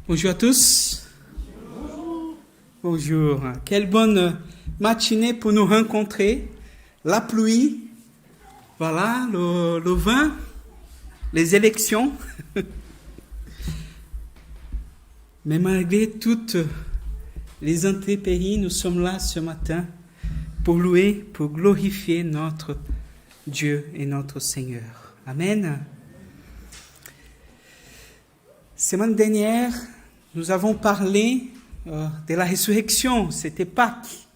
Bonjour à tous. Bonjour. Quelle bonne matinée pour nous rencontrer. La pluie, voilà, le vin, les élections. Mais malgré toutes les intempéries, nous sommes là ce matin pour louer, pour glorifier notre Dieu et notre Seigneur. Amen. Semaine dernière, nous avons parlé de la résurrection, c'était Pâques.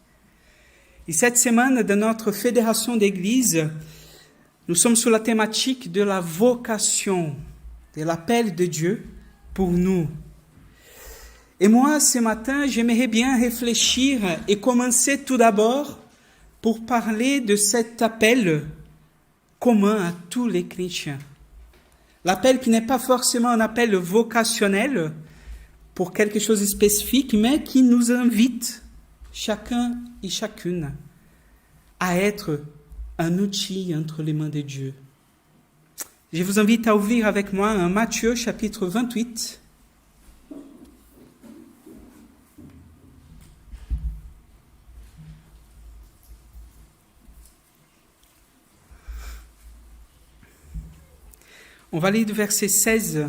Et cette semaine, dans notre fédération d'église, nous sommes sur la thématique de la vocation, de l'appel de Dieu pour nous. Et moi, ce matin, j'aimerais bien réfléchir et commencer tout d'abord pour parler de cet appel commun à tous les chrétiens. L'appel qui n'est pas forcément un appel vocationnel pour quelque chose de spécifique, mais qui nous invite, chacun et chacune, à être un outil entre les mains de Dieu. Je vous invite à ouvrir avec moi un Matthieu chapitre 28. On va lire du verset 16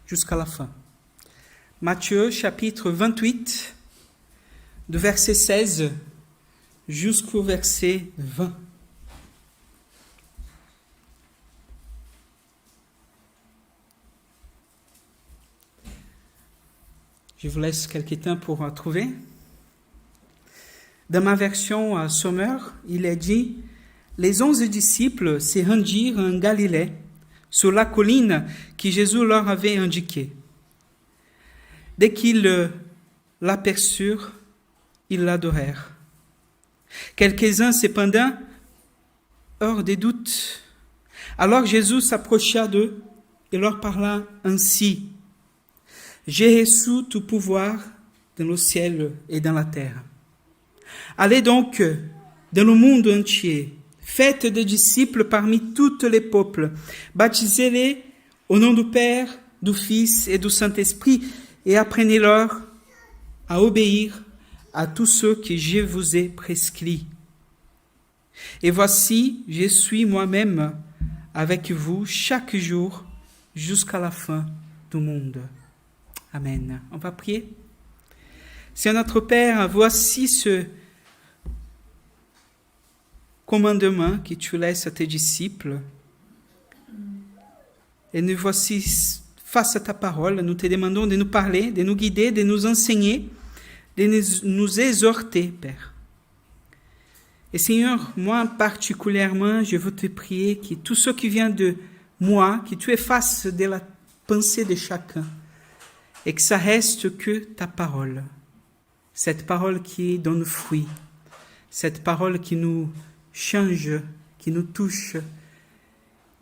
jusqu'à la fin. Matthieu chapitre 28, du verset 16 jusqu'au verset 20. Je vous laisse quelques temps pour trouver. Dans ma version Sommaire, il est dit « Les 11 disciples se rendirent en Galilée, sur la colline que Jésus leur avait indiquée. Dès qu'ils l'aperçurent, ils l'adorèrent. Quelques-uns, cependant, eurent des doutes. Alors Jésus s'approcha d'eux et leur parla ainsi. « J'ai reçu tout pouvoir dans le ciel et dans la terre. Allez donc dans le monde entier, faites des disciples parmi tous les peuples, baptisez-les au nom du Père, du Fils et du Saint-Esprit, et apprenez-leur à obéir à tous ceux que je vous ai prescrits. Et voici, je suis moi-même avec vous chaque jour jusqu'à la fin du monde. » Amen. On va prier. Seigneur notre Père, voici ce commandement que tu laisses à tes disciples. Et nous voici face à ta parole. Nous te demandons de nous parler, de nous guider, de nous enseigner, de nous exhorter, Père. Et Seigneur, moi particulièrement, je veux te prier que tout ce qui vient de moi, que tu effaces de la pensée de chacun, et que ça reste que ta parole. Cette parole qui donne fruit, cette parole qui nous change, qui nous touche,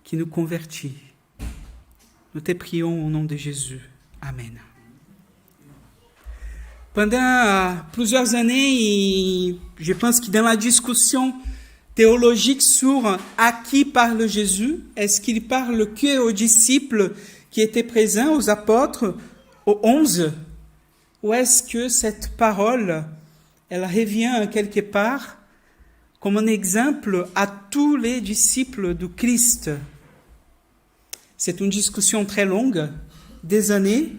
qui nous convertit. Nous te prions au nom de Jésus. Amen. Pendant plusieurs années, je pense que dans la discussion théologique sur à qui parle Jésus, est-ce qu'il parle que aux disciples qui étaient présents, aux apôtres, aux 11, ou est-ce que cette parole, elle revient quelque part comme un exemple à tous les disciples du Christ? C'est une discussion très longue, des années,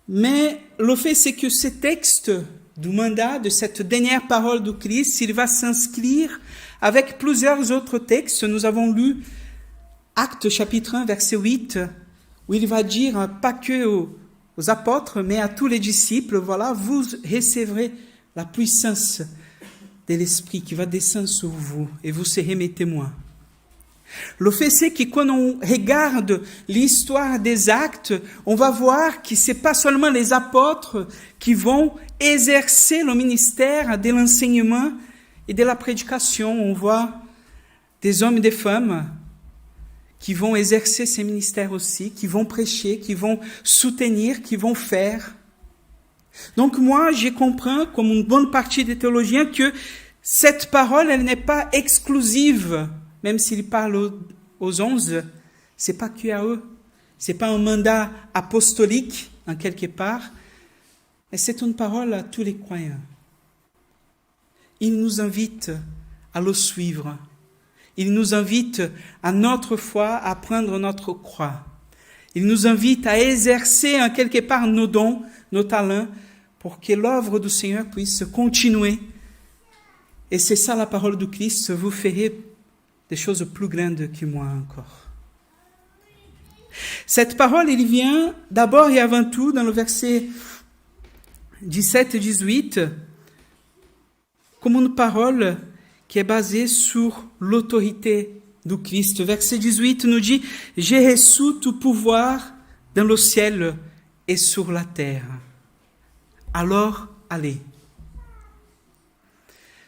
mais le fait c'est que ce texte du mandat, de cette dernière parole du Christ, il va s'inscrire avec plusieurs autres textes. Nous avons lu Actes chapitre 1, verset 8, où il va dire, pas que aux apôtres, mais à tous les disciples, voilà, vous recevrez la puissance de l'Esprit qui va descendre sur vous et vous serez mes témoins. Le fait c'est que quand on regarde l'histoire des actes, on va voir que ce n'est pas seulement les apôtres qui vont exercer le ministère de l'enseignement et de la prédication. On voit des hommes et des femmes qui vont exercer ces ministères aussi, qui vont prêcher, qui vont soutenir, qui vont faire. Donc moi, je comprends, comme une bonne partie des théologiens, que cette parole, elle n'est pas exclusive, même s'il parle aux 11, c'est pas que à eux. C'est pas un mandat apostolique en quelque part, et c'est une parole à tous les croyants. Il nous invite à le suivre. Il nous invite à notre foi à prendre notre croix. Il nous invite à exercer en quelque part nos dons, nos talents, pour que l'œuvre du Seigneur puisse continuer. Et c'est ça la parole du Christ, vous ferez des choses plus grandes que moi encore. Cette parole, il vient d'abord et avant tout dans le verset 17 et 18, comme une parole qui est basée sur l'autorité du Christ. Verset 18 nous dit « J'ai reçu tout pouvoir dans le ciel et sur la terre. Alors, allez. »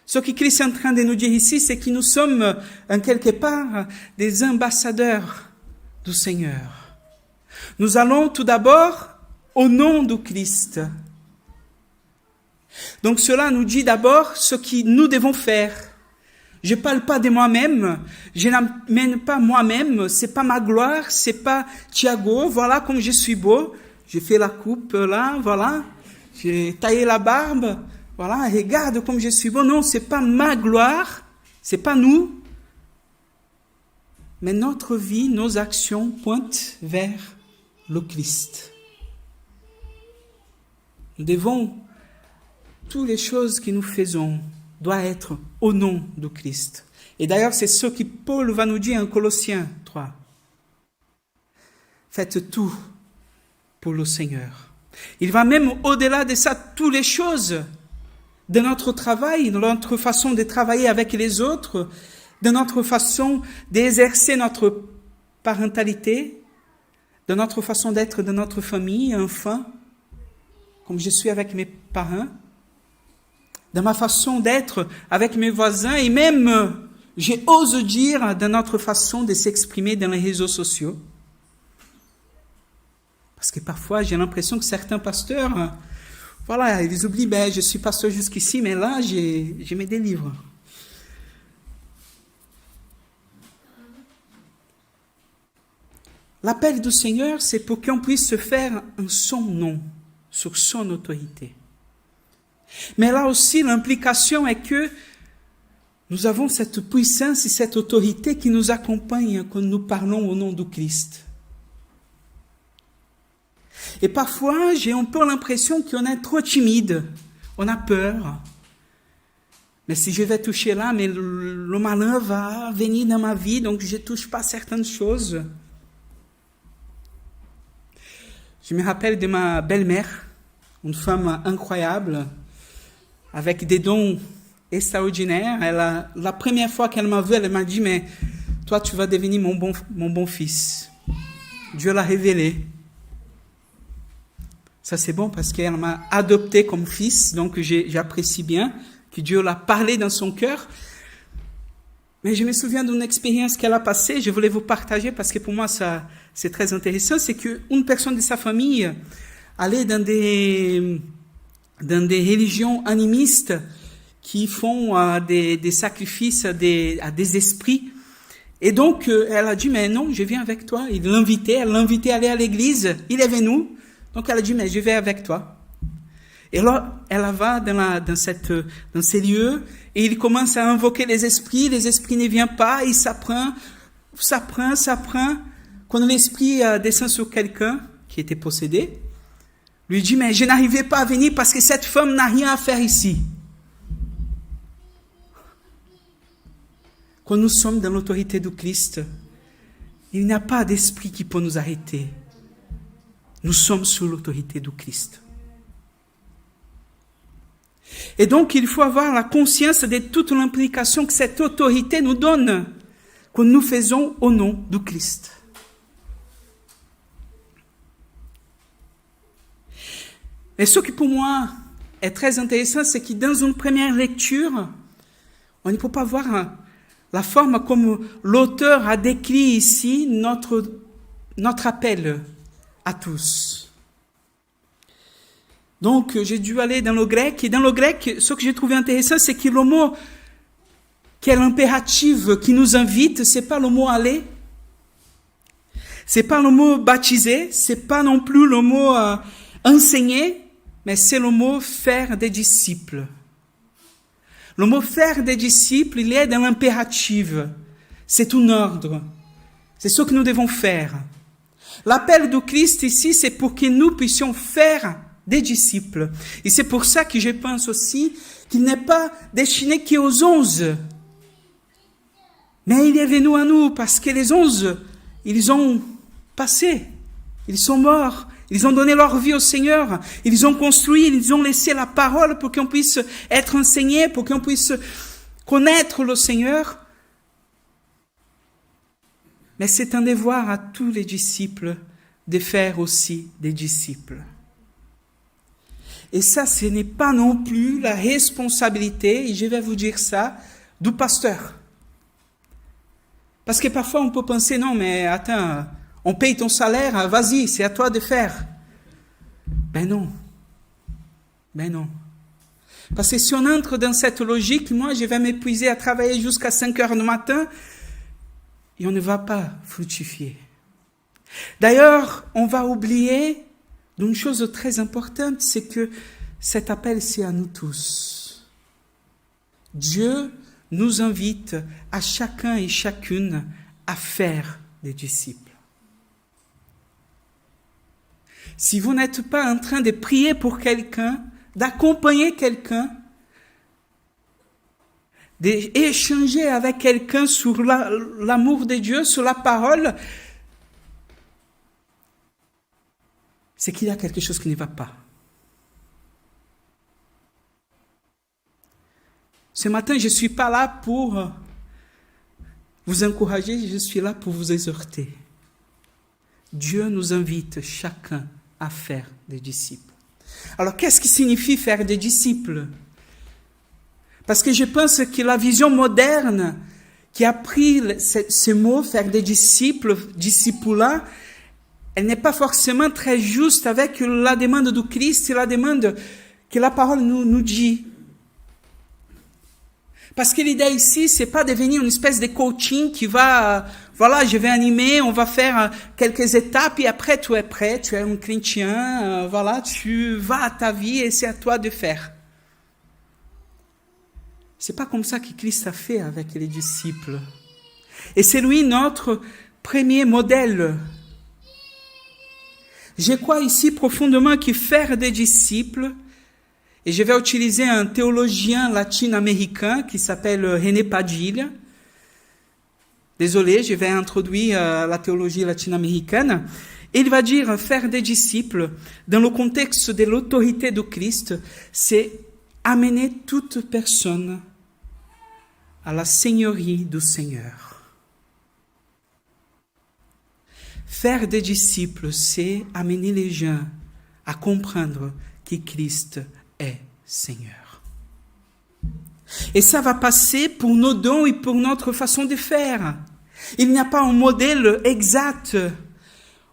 Ce que Christ est en train de nous dire ici, c'est que nous sommes, en quelque part, des ambassadeurs du Seigneur. Nous allons tout d'abord au nom du Christ. Donc cela nous dit d'abord ce que nous devons faire. Je ne parle pas de moi-même, je n'amène pas moi-même, c'est pas ma gloire, c'est pas Thiago, voilà comme je suis beau, j'ai fait la coupe là, voilà, j'ai taillé la barbe, voilà, regarde comme je suis beau. Non, c'est pas ma gloire, c'est pas nous, mais notre vie, nos actions pointent vers le Christ. Nous devons, toutes les choses que nous faisons doivent être au nom du Christ. Et d'ailleurs, c'est ce que Paul va nous dire en Colossiens 3. Faites tout pour le Seigneur. Il va même au-delà de ça, toutes les choses de notre travail, de notre façon de travailler avec les autres, de notre façon d'exercer notre parentalité, de notre façon d'être dans notre famille, enfin, comme je suis avec mes parents, de ma façon d'être avec mes voisins et même, j'ose dire, de notre façon de s'exprimer dans les réseaux sociaux. Parce que parfois, j'ai l'impression que certains pasteurs, voilà, ils oublient, je suis pasteur jusqu'ici, mais là, je me délivre. L'appel du Seigneur, c'est pour qu'on puisse se faire en son nom, sur son autorité. Mais là aussi, l'implication est que nous avons cette puissance et cette autorité qui nous accompagne quand nous parlons au nom du Christ. Et parfois, j'ai un peu l'impression qu'on est trop timide, on a peur. Mais si je vais toucher là, mais le malin va venir dans ma vie, donc je ne touche pas certaines choses. Je me rappelle de ma belle-mère, une femme incroyable, avec des dons extraordinaires. La première fois qu'elle m'a vu, elle m'a dit, mais toi, tu vas devenir mon bon fils. Dieu l'a révélé. Ça, c'est bon parce qu'elle m'a adopté comme fils, donc j'apprécie bien que Dieu l'a parlé dans son cœur. Mais je me souviens d'une expérience qu'elle a passée, je voulais vous partager parce que pour moi, ça, c'est très intéressant. C'est qu'une personne de sa famille allait dans des religions animistes qui font des sacrifices à des esprits. Et donc, elle a dit, mais non, je viens avec toi. Elle l'invitait à aller à l'église. Il est venu. Donc, elle a dit, mais je vais avec toi. Et alors, elle va dans ces lieux et il commence à invoquer les esprits ne viennent pas, il s'apprend. Quand l'esprit descend sur quelqu'un qui était possédé, lui dit, mais je n'arrivais pas à venir parce que cette femme n'a rien à faire ici. Quand nous sommes dans l'autorité du Christ, il n'y a pas d'esprit qui peut nous arrêter. Nous sommes sous l'autorité du Christ. Et donc, il faut avoir la conscience de toute l'implication que cette autorité nous donne, que nous faisons au nom du Christ. Et ce qui pour moi est très intéressant, c'est que dans une première lecture, on ne peut pas voir la forme comme l'auteur a décrit ici notre appel à tous. Donc, j'ai dû aller dans le grec. Et dans le grec, ce que j'ai trouvé intéressant, c'est que le mot qui est l'impératif qui nous invite, c'est pas le mot aller. C'est pas le mot baptiser. C'est pas non plus le mot enseigner, mais c'est le mot faire des disciples. Le mot faire des disciples, il est dans l'impératif. C'est un ordre. C'est ce que nous devons faire. L'appel du Christ ici, c'est pour que nous puissions faire des disciples. Et c'est pour ça que je pense aussi qu'il n'est pas destiné qu'aux 11. Mais il est venu à nous parce que les 11, ils ont passé. Ils sont morts. Ils ont donné leur vie au Seigneur. Ils ont construit, ils ont laissé la parole pour qu'on puisse être enseigné, pour qu'on puisse connaître le Seigneur. Mais c'est un devoir à tous les disciples de faire aussi des disciples. Et ça, ce n'est pas non plus la responsabilité, et je vais vous dire ça, du pasteur. Parce que parfois on peut penser, non mais attends, on paye ton salaire, vas-y, c'est à toi de faire. Ben non. Parce que si on entre dans cette logique, moi je vais m'épuiser à travailler jusqu'à 5 heures du matin, et on ne va pas fructifier. D'ailleurs, on va oublier d'une chose très importante, c'est que cet appel, c'est à nous tous. Dieu nous invite à chacun et chacune à faire des disciples. Si vous n'êtes pas en train de prier pour quelqu'un, d'accompagner quelqu'un, d'échanger avec quelqu'un sur l'amour de Dieu, sur la parole, c'est qu'il y a quelque chose qui ne va pas. Ce matin, je ne suis pas là pour vous encourager, je suis là pour vous exhorter. Dieu nous invite chacun à faire des disciples. Alors, qu'est-ce qui signifie faire des disciples? Parce que je pense que la vision moderne qui a pris ce mot, faire des disciples, discipula, elle n'est pas forcément très juste avec la demande du Christ et la demande que la parole nous dit. Parce que l'idée ici, c'est pas devenir une espèce de coaching qui va, voilà, je vais animer, on va faire quelques étapes et après tu es prêt, tu es un chrétien, voilà, tu vas à ta vie et c'est à toi de faire. C'est pas comme ça que Christ a fait avec les disciples. Et c'est lui notre premier modèle. Je crois ici profondément que faire des disciples, et je vais utiliser un théologien latino-américain qui s'appelle René Padilla. Désolé, je vais introduire la théologie latino-américaine. Il va dire faire des disciples, dans le contexte de l'autorité de Christ, c'est amener toute personne à la seigneurie du Seigneur. Faire des disciples, c'est amener les gens à comprendre que Christ est Seigneur. Et ça va passer pour nos dons et pour notre façon de faire. Il n'y a pas un modèle exact.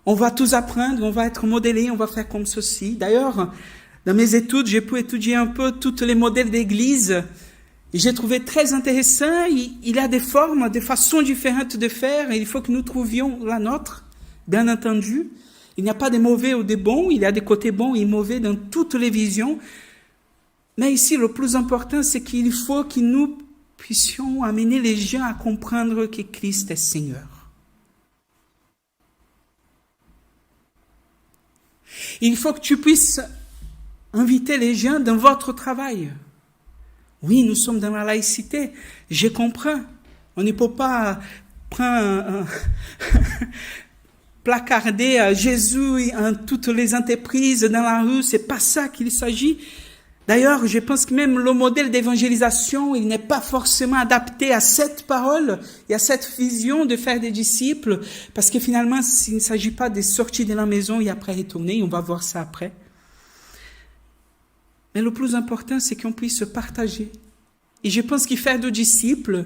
On va tous apprendre, on va être modélés, on va faire comme ceci. D'ailleurs, dans mes études, j'ai pu étudier un peu tous les modèles d'église. Et j'ai trouvé très intéressant. Il y a des formes, des façons différentes de faire. Et il faut que nous trouvions la nôtre, bien entendu. Il n'y a pas de mauvais ou de bons. Il y a des côtés bons et mauvais dans toutes les visions. Mais ici, le plus important, c'est qu'il faut que nous puissions amener les gens à comprendre que Christ est Seigneur. Il faut que tu puisses inviter les gens dans votre travail. Oui, nous sommes dans la laïcité, je comprends. On ne peut pas prendre placarder Jésus en toutes les entreprises, dans la rue, c'est pas ça qu'il s'agit. D'ailleurs, je pense que même le modèle d'évangélisation, il n'est pas forcément adapté à cette parole et à cette vision de faire des disciples, parce que finalement, il ne s'agit pas de sortir de la maison et après retourner, on va voir ça après. Mais le plus important, c'est qu'on puisse se partager. Et je pense que faire des disciples,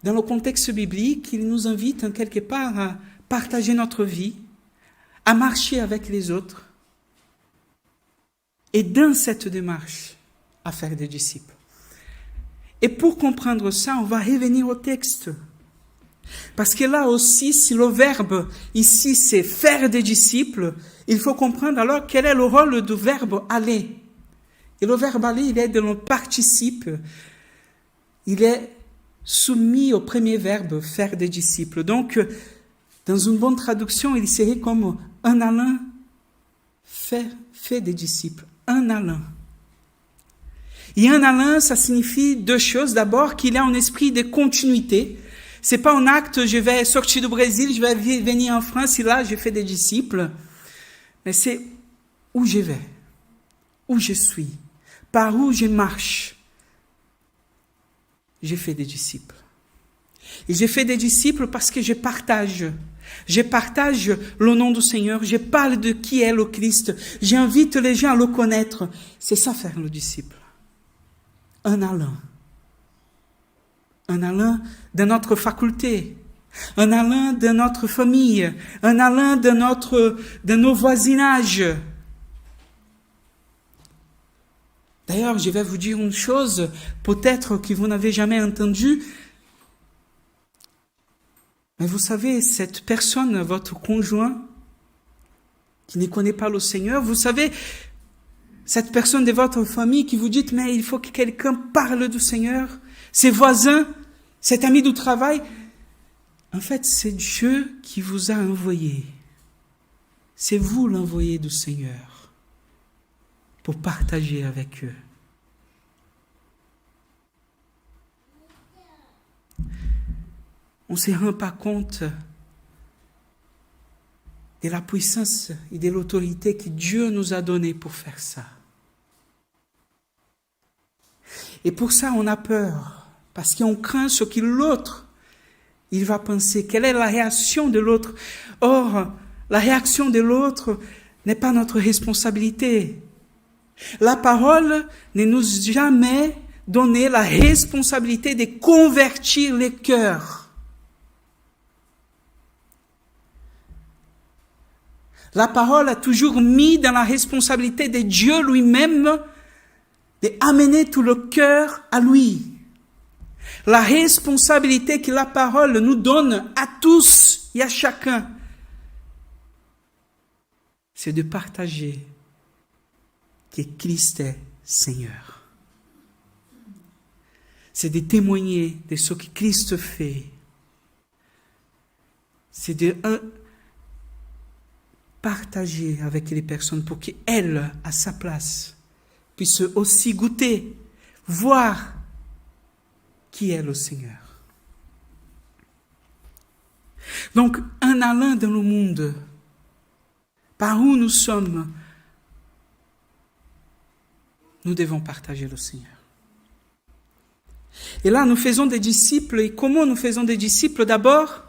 dans le contexte biblique, il nous invite en quelque part à partager notre vie, à marcher avec les autres, et dans cette démarche, à faire des disciples. Et pour comprendre ça, on va revenir au texte. Parce que là aussi, si le verbe ici c'est faire des disciples, il faut comprendre alors quel est le rôle du verbe aller. Et le verbe aller, il est dans le participe. Il est soumis au premier verbe, faire des disciples. Donc, dans une bonne traduction, il serait comme un allant fait des disciples. Un allant. Et un allant, ça signifie deux choses. D'abord, qu'il a un esprit de continuité. C'est pas un acte, je vais sortir du Brésil, je vais venir en France, et là, je fais des disciples. Mais c'est où je vais, où je suis, par où je marche. J'ai fait des disciples. Et j'ai fait des disciples parce que je partage. Je partage le nom du Seigneur. Je parle de qui est le Christ. J'invite les gens à le connaître. C'est ça faire le disciple. Un allant. Un allant de notre faculté. Un allant de notre famille. Un allant de nos voisinages. D'ailleurs, je vais vous dire une chose, peut-être que vous n'avez jamais entendu, mais vous savez, cette personne, votre conjoint, qui ne connaît pas le Seigneur, vous savez, cette personne de votre famille qui vous dit, mais il faut que quelqu'un parle du Seigneur, ses voisins, cet ami du travail, en fait, c'est Dieu qui vous a envoyé. C'est vous l'envoyé du Seigneur pour partager avec eux. On ne se rend pas compte de la puissance et de l'autorité que Dieu nous a donnée pour faire ça. Et pour ça, on a peur, parce qu'on craint ce que l'autre, il va penser. Quelle est la réaction de l'autre? Or, la réaction de l'autre n'est pas notre responsabilité. La parole ne nous a jamais donné la responsabilité de convertir les cœurs. La parole a toujours mis dans la responsabilité de Dieu lui-même d'amener tout le cœur à lui. La responsabilité que la parole nous donne à tous et à chacun, c'est de partager que Christ est Seigneur. C'est de témoigner de ce que Christ fait. C'est de partager avec les personnes pour qu'elles, à sa place, puissent aussi goûter, voir qui est le Seigneur. Donc, en allant dans le monde, par où nous sommes, nous devons partager le Seigneur. Et là, nous faisons des disciples. Et comment nous faisons des disciples? D'abord,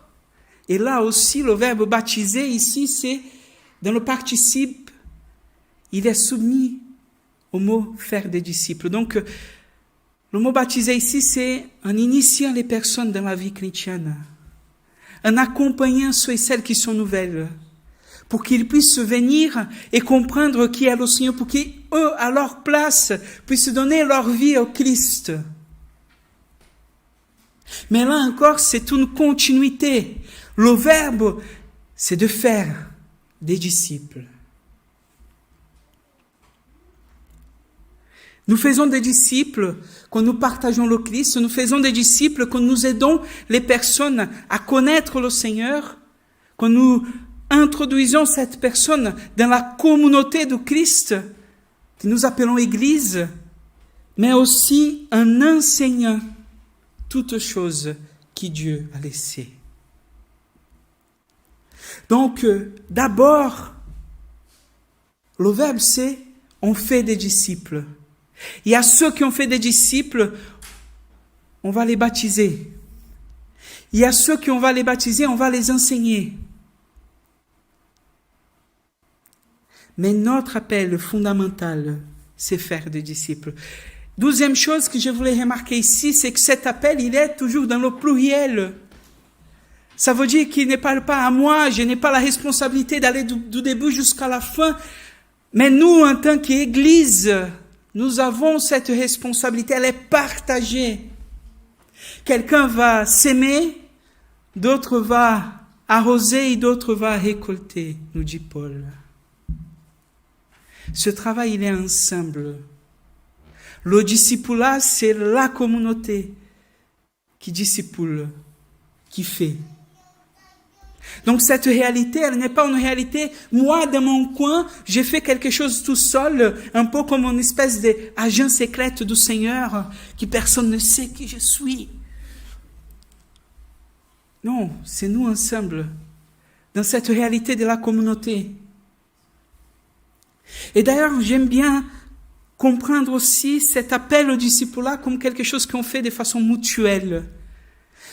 et là aussi, le verbe baptiser, ici, c'est dans le participe, il est soumis au mot faire des disciples. Donc, le mot baptiser ici, c'est en initiant les personnes dans la vie chrétienne, en accompagnant ceux et celles qui sont nouvelles, pour qu'ils puissent venir et comprendre qui est le Seigneur, pour qu'eux, à leur place, puissent donner leur vie au Christ. Mais là encore, c'est une continuité. Le verbe, c'est de faire des disciples. Nous faisons des disciples quand nous partageons le Christ, nous faisons des disciples quand nous aidons les personnes à connaître le Seigneur, quand nous introduisons cette personne dans la communauté du Christ, que nous appelons Église, mais aussi en enseignant toutes choses que Dieu a laissées. Donc, d'abord, le verbe c'est on fait des disciples. Et à ceux qui ont fait des disciples, on va les baptiser. Et à ceux qui on va les baptiser, on va les enseigner. Mais notre appel fondamental, c'est faire des disciples. Deuxième chose que je voulais remarquer ici, c'est que cet appel, il est toujours dans le pluriel. Ça veut dire qu'il ne parle pas à moi, je n'ai pas la responsabilité d'aller du début jusqu'à la fin. Mais nous, en tant qu'Église, nous avons cette responsabilité, elle est partagée. Quelqu'un va s'aimer, d'autres va arroser et d'autres va récolter, nous dit Paul. Ce travail, il est ensemble. Le discipulat, c'est la communauté qui discipule, qui fait. Donc cette réalité, elle n'est pas une réalité, moi dans mon coin, j'ai fait quelque chose tout seul, un peu comme une espèce d'agent secrète du Seigneur, qui personne ne sait qui je suis. Non, c'est nous ensemble, dans cette réalité de la communauté. Et d'ailleurs, j'aime bien comprendre aussi cet appel au discipulat comme quelque chose qu'on fait de façon mutuelle.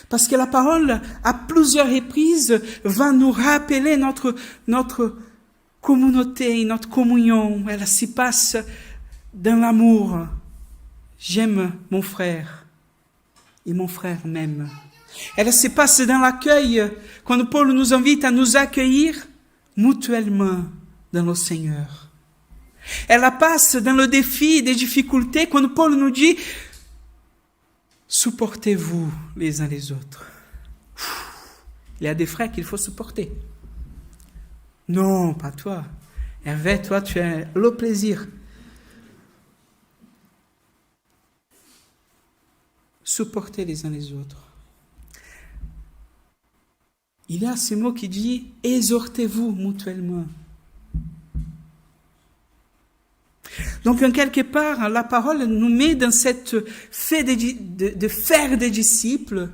Parce que la parole, à plusieurs reprises, va nous rappeler notre communauté, notre communion. Elle s'y passe dans l'amour. J'aime mon frère et mon frère m'aime. Elle se passe dans l'accueil, quand Paul nous invite à nous accueillir mutuellement dans le Seigneur. Elle la passe dans le défi des difficultés, quand Paul nous dit « Supportez-vous les uns les autres ». Il y a des frères qu'il faut supporter. Non, pas toi. Hervé, toi, tu as le plaisir. Supportez les uns les autres. Il y a ce mot qui dit « Exhortez-vous mutuellement ». Donc, en quelque part, la parole nous met dans cette fait de faire des disciples,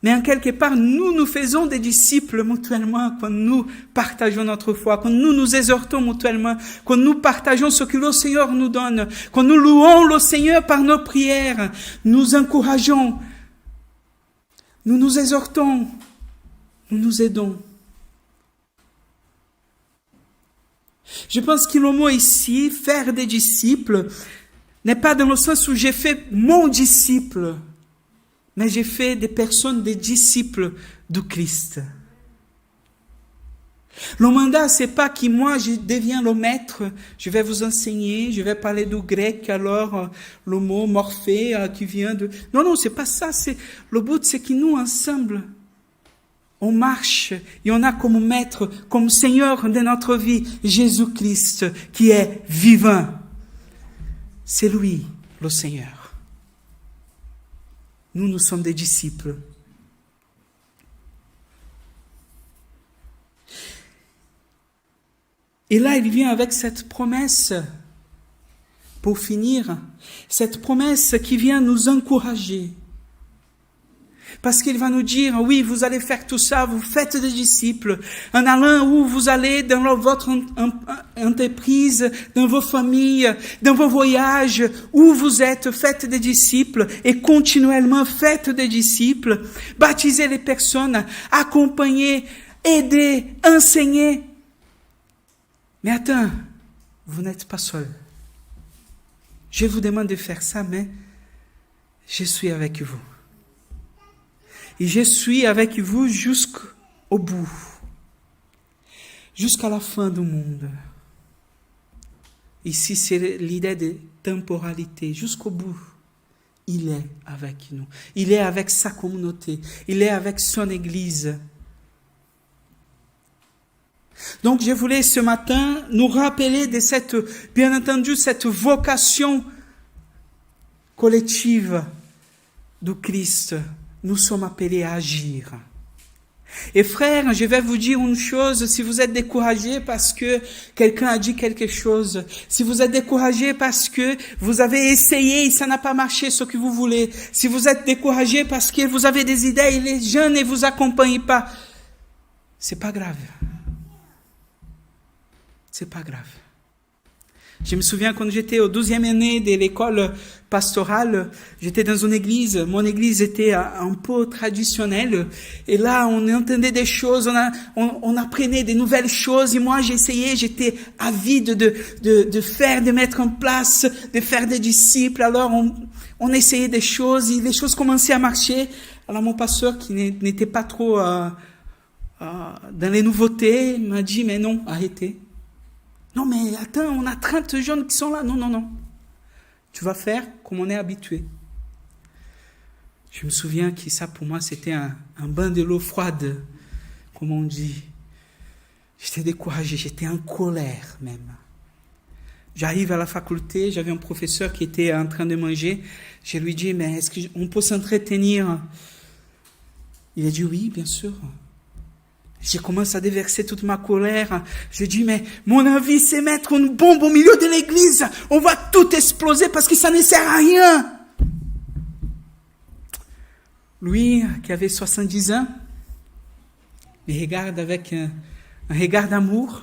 mais en quelque part, nous faisons des disciples mutuellement quand nous partageons notre foi, quand nous nous exhortons mutuellement, quand nous partageons ce que le Seigneur nous donne, quand nous louons le Seigneur par nos prières, nous encourageons, nous nous exhortons, nous nous aidons. Je pense que le mot ici, faire des disciples, n'est pas dans le sens où j'ai fait mon disciple, mais j'ai fait des personnes des disciples du Christ. Le mandat, c'est pas que moi je deviens le maître, je vais vous enseigner, je vais parler du grec, alors le mot morphée qui vient de... Non, c'est pas ça, le but c'est que nous ensemble, on marche et on a comme maître, comme Seigneur de notre vie, Jésus-Christ, qui est vivant. C'est lui, le Seigneur. Nous sommes des disciples. Et là, il vient avec cette promesse, pour finir, cette promesse qui vient nous encourager. Parce qu'il va nous dire, oui, vous allez faire tout ça, vous faites des disciples, en allant où vous allez dans votre entreprise, dans vos familles, dans vos voyages, où vous êtes, faites des disciples, et continuellement faites des disciples, baptisez les personnes, accompagnez, aidez, enseignez. Mais attends, vous n'êtes pas seul. Je vous demande de faire ça, mais je suis avec vous. Et je suis avec vous jusqu'au bout, jusqu'à la fin du monde. Ici, c'est l'idée de temporalité. Jusqu'au bout, il est avec nous. Il est avec sa communauté. Il est avec son Église. Donc, je voulais ce matin nous rappeler de cette, bien entendu, cette vocation collective du Christ. Nous sommes appelés à agir. Et frères, je vais vous dire une chose, si vous êtes découragés parce que quelqu'un a dit quelque chose, si vous êtes découragés parce que vous avez essayé et ça n'a pas marché ce que vous voulez, si vous êtes découragés parce que vous avez des idées et les jeunes ne vous accompagnent pas, c'est pas grave. C'est pas grave. Je me souviens quand j'étais au 12e année de l'école pastorale, j'étais dans une église, mon église était un peu traditionnelle, et là on entendait des choses, on apprenait des nouvelles choses, et moi j'essayais, j'étais avide de mettre en place, de faire des disciples, alors on essayait des choses, et les choses commençaient à marcher. Alors mon pasteur qui n'était pas trop dans les nouveautés m'a dit, mais non, arrêtez. Non, mais attends, on a 30 jeunes qui sont là. Non. Tu vas faire comme on est habitué. Je me souviens que ça, pour moi, c'était un bain de l'eau froide, comme on dit. J'étais découragé, j'étais en colère même. J'arrive à la faculté, j'avais un professeur qui était en train de manger. Je lui dis, mais est-ce qu'on peut s'entretenir? Il a dit, oui, bien sûr. Je commence à déverser toute ma colère. Je dis, mais mon envie, c'est mettre une bombe au milieu de l'église. On va tout exploser parce que ça ne sert à rien. Lui, qui avait 70 ans, me regarde avec un regard d'amour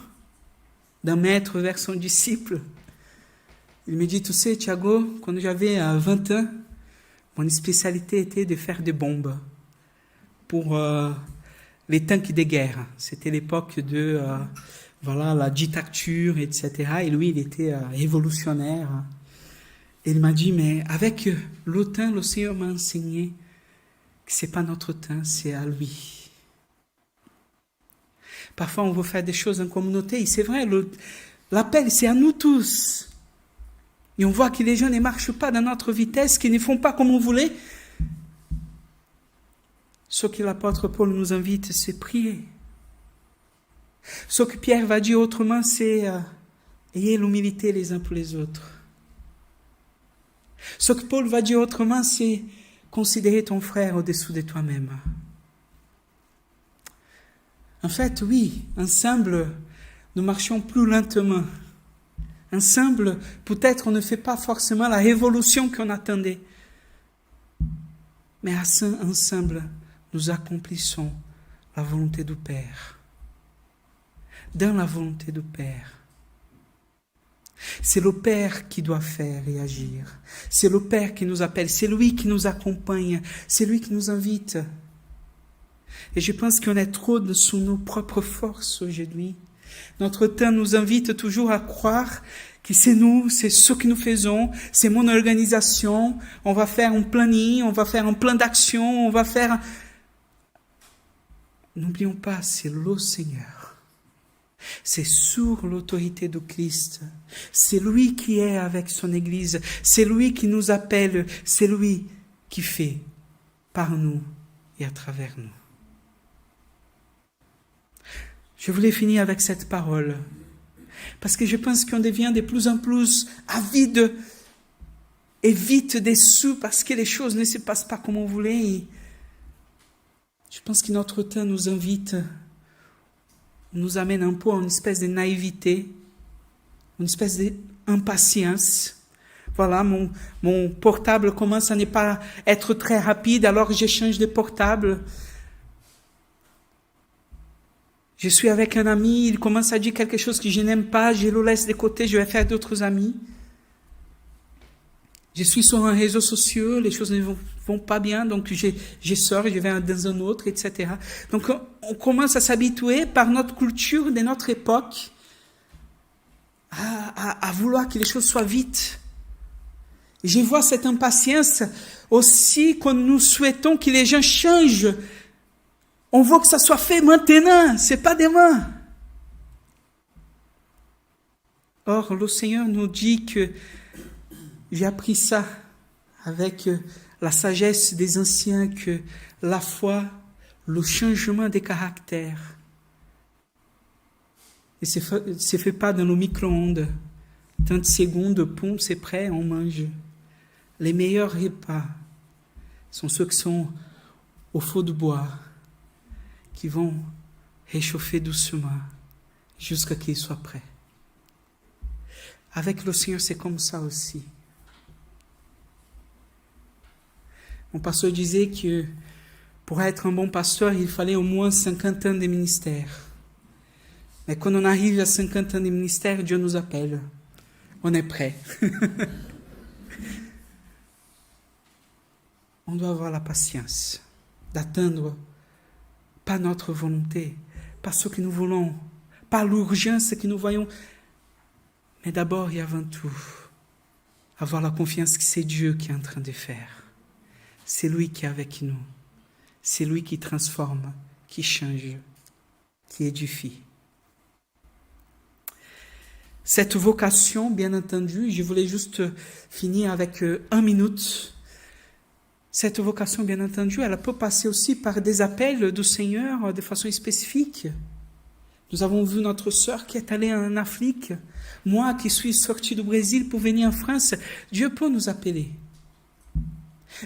d'un maître vers son disciple. Il me dit, tu sais, Thiago, quand j'avais 20 ans, mon spécialité était de faire des bombes pour les tanks de guerre. C'était l'époque de la dictature, etc. Et lui, il était révolutionnaire. Et il m'a dit, mais avec le temps, le Seigneur m'a enseigné que ce n'est pas notre temps, c'est à lui. Parfois, on veut faire des choses en communauté. Et c'est vrai, l'appel, c'est à nous tous. Et on voit que les gens ne marchent pas dans notre vitesse, qu'ils ne font pas comme on voulait. Ce que l'apôtre Paul nous invite, c'est prier. Ce que Pierre va dire autrement, c'est ayez l'humilité les uns pour les autres. Ce que Paul va dire autrement, c'est considérer ton frère au-dessous de toi-même. En fait, oui, ensemble, nous marchons plus lentement. Ensemble, peut-être on ne fait pas forcément la révolution qu'on attendait. Mais ensemble, nous accomplissons la volonté du Père. Dans la volonté du Père. C'est le Père qui doit faire et agir. C'est le Père qui nous appelle. C'est lui qui nous accompagne. C'est lui qui nous invite. Et je pense qu'on est trop sous nos propres forces aujourd'hui. Notre temps nous invite toujours à croire que c'est nous, c'est ce que nous faisons, c'est mon organisation. On va faire un planning, on va faire un plan d'action, on va faire... N'oublions pas, c'est le Seigneur. C'est sur l'autorité de Christ. C'est lui qui est avec son Église. C'est lui qui nous appelle. C'est lui qui fait par nous et à travers nous. Je voulais finir avec cette parole. Parce que je pense qu'on devient de plus en plus avide et vite déçu parce que les choses ne se passent pas comme on voulait. Et je pense que notre temps nous invite, nous amène un peu à une espèce de naïveté, une espèce d'impatience. Voilà, mon portable commence à ne pas être très rapide, alors je change de portable. Je suis avec un ami, il commence à dire quelque chose que je n'aime pas, je le laisse de côté, je vais faire d'autres amis. Je suis sur un réseau social, les choses ne vont pas bien, donc je sors, je vais dans un autre, etc. Donc on commence à s'habituer par notre culture de notre époque à vouloir que les choses soient vite. Je vois cette impatience aussi quand nous souhaitons que les gens changent. On veut que ça soit fait maintenant, c'est pas demain. Or, le Seigneur nous dit que j'ai appris ça avec la sagesse des anciens, que la foi, le changement des caractères, et c'est fait pas dans le micro-ondes. 30 secondes, poum, c'est prêt, on mange. Les meilleurs repas sont ceux qui sont au feu de bois, qui vont réchauffer doucement jusqu'à qu'ils soient prêts. Avec le Seigneur, c'est comme ça aussi. Mon pasteur disait que pour être un bon pasteur, il fallait au moins 50 ans de ministère. Mais quand on arrive à 50 ans de ministère, Dieu nous appelle. On est prêt. On doit avoir la patience d'attendre pas notre volonté, pas ce que nous voulons, pas l'urgence que nous voyons, mais d'abord et avant tout, avoir la confiance que c'est Dieu qui est en train de faire. C'est lui qui est avec nous. C'est lui qui transforme, qui change, qui édifie. Cette vocation, bien entendu, je voulais juste finir avec 1 minute. Cette vocation, bien entendu, elle peut passer aussi par des appels du Seigneur de façon spécifique. Nous avons vu notre sœur qui est allée en Afrique. Moi qui suis sorti du Brésil pour venir en France, Dieu peut nous appeler.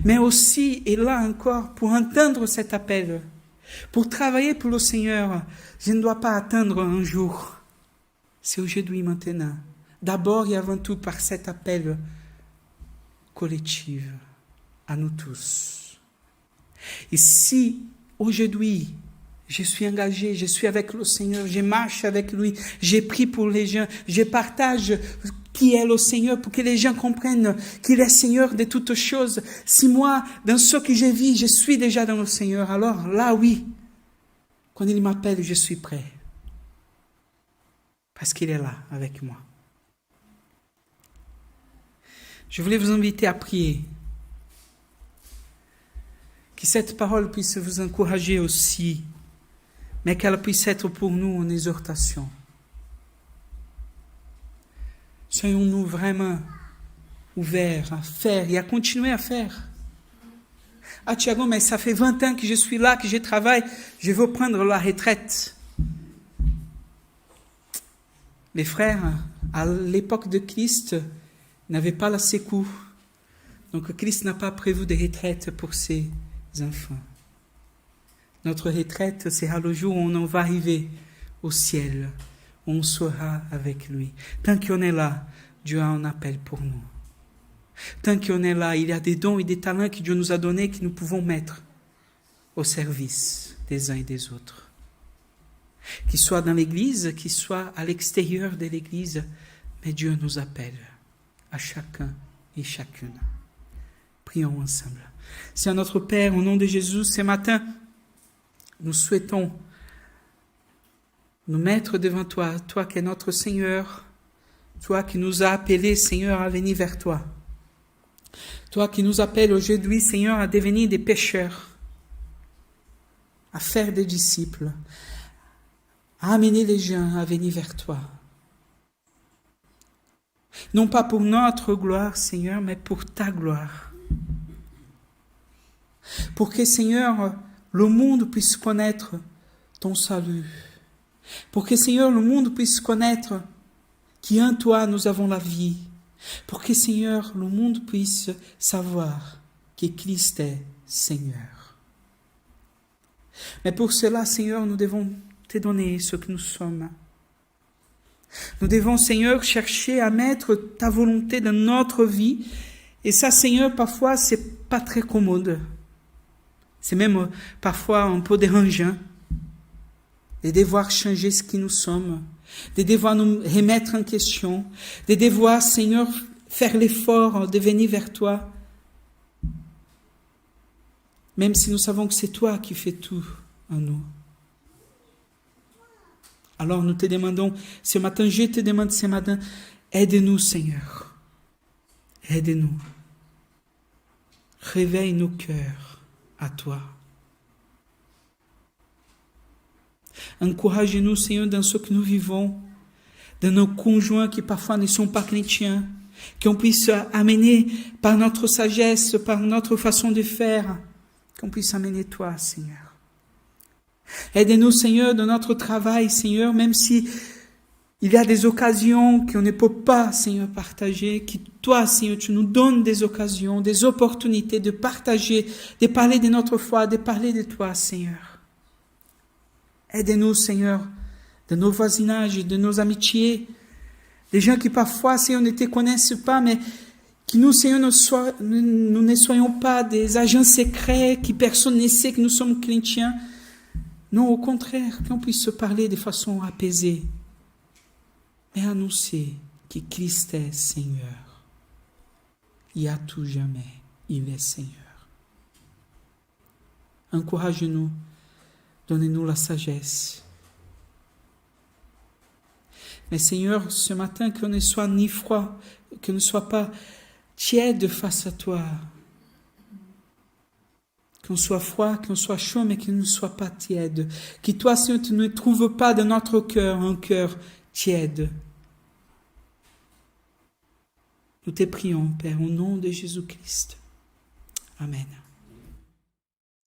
Mais aussi, et là encore, pour entendre cet appel, pour travailler pour le Seigneur, je ne dois pas attendre un jour. C'est aujourd'hui, maintenant. D'abord et avant tout par cet appel collectif à nous tous. Et si aujourd'hui, je suis engagé, je suis avec le Seigneur, je marche avec lui, j'ai pris pour les gens, je partage qui est le Seigneur pour que les gens comprennent qu'il est Seigneur de toutes choses. Si moi, dans ce que je vis, je suis déjà dans le Seigneur, alors là, oui, quand il m'appelle, je suis prêt. Parce qu'il est là avec moi. Je voulais vous inviter à prier. Que cette parole puisse vous encourager aussi, mais qu'elle puisse être pour nous une exhortation. Soyons-nous vraiment ouverts à faire et à continuer à faire. Ah Thiago, mais ça fait 20 ans que je suis là, que je travaille, je veux prendre la retraite. Les frères, à l'époque de Christ, n'avaient pas la sécu. Donc Christ n'a pas prévu de retraite pour ses enfants. Notre retraite sera le jour où on va arriver au ciel, où on sera avec lui. Tant qu'on est là, Dieu a un appel pour nous. Tant qu'on est là, il y a des dons et des talents que Dieu nous a donnés que nous pouvons mettre au service des uns et des autres. Qu'ils soient dans l'Église, qu'ils soient à l'extérieur de l'Église, mais Dieu nous appelle à chacun et chacune. Prions ensemble. Seigneur notre Père, au nom de Jésus, ce matin, nous souhaitons nous mettre devant toi, toi qui es notre Seigneur, toi qui nous as appelés, Seigneur, à venir vers toi. Toi qui nous appelles aujourd'hui, Seigneur, à devenir des pécheurs, à faire des disciples, à amener les gens à venir vers toi. Non pas pour notre gloire, Seigneur, mais pour ta gloire. Pour que, Seigneur, le monde puisse connaître ton salut. Pour que, Seigneur, le monde puisse connaître qu'en toi nous avons la vie. Pour que, Seigneur, le monde puisse savoir que Christ est Seigneur. Mais pour cela, Seigneur, nous devons te donner ce que nous sommes. Nous devons, Seigneur, chercher à mettre ta volonté dans notre vie. Et ça, Seigneur, parfois, c'est pas très commode. C'est même parfois un peu dérangeant de devoir changer ce que nous sommes, de devoir nous remettre en question, de devoir, Seigneur, faire l'effort de venir vers toi, même si nous savons que c'est toi qui fais tout en nous. Alors nous te demandons ce matin, je te demande ce matin, aide-nous, Seigneur, aide-nous, réveille nos cœurs à toi. Encourage-nous, Seigneur, dans ce que nous vivons, dans nos conjoints qui parfois ne sont pas chrétiens, qu'on puisse amener par notre sagesse, par notre façon de faire, qu'on puisse amener toi, Seigneur. Aide-nous, Seigneur, dans notre travail, Seigneur, même si il y a des occasions qu'on ne peut pas, Seigneur, partager, que toi, Seigneur, tu nous donnes des occasions, des opportunités de partager, de parler de notre foi, de parler de toi, Seigneur. Aide-nous, Seigneur, de nos voisinages, de nos amitiés, des gens qui parfois, Seigneur, ne te connaissent pas, mais que nous, Seigneur, nous ne soyons pas des agents secrets, que personne ne sait que nous sommes chrétiens. Non, au contraire, qu'on puisse se parler de façon apaisée, mais annoncer que Christ est Seigneur. Et à tout jamais, il est Seigneur. Encourage-nous, donnez-nous la sagesse. Mais Seigneur, ce matin, qu'on ne soit ni froid, qu'on ne soit pas tiède face à toi, qu'on soit froid, qu'on soit chaud, mais qu'on ne soit pas tiède. Que toi, Seigneur, tu ne trouves pas dans notre cœur un cœur tiède. Nous te prions, Père, au nom de Jésus-Christ. Amen.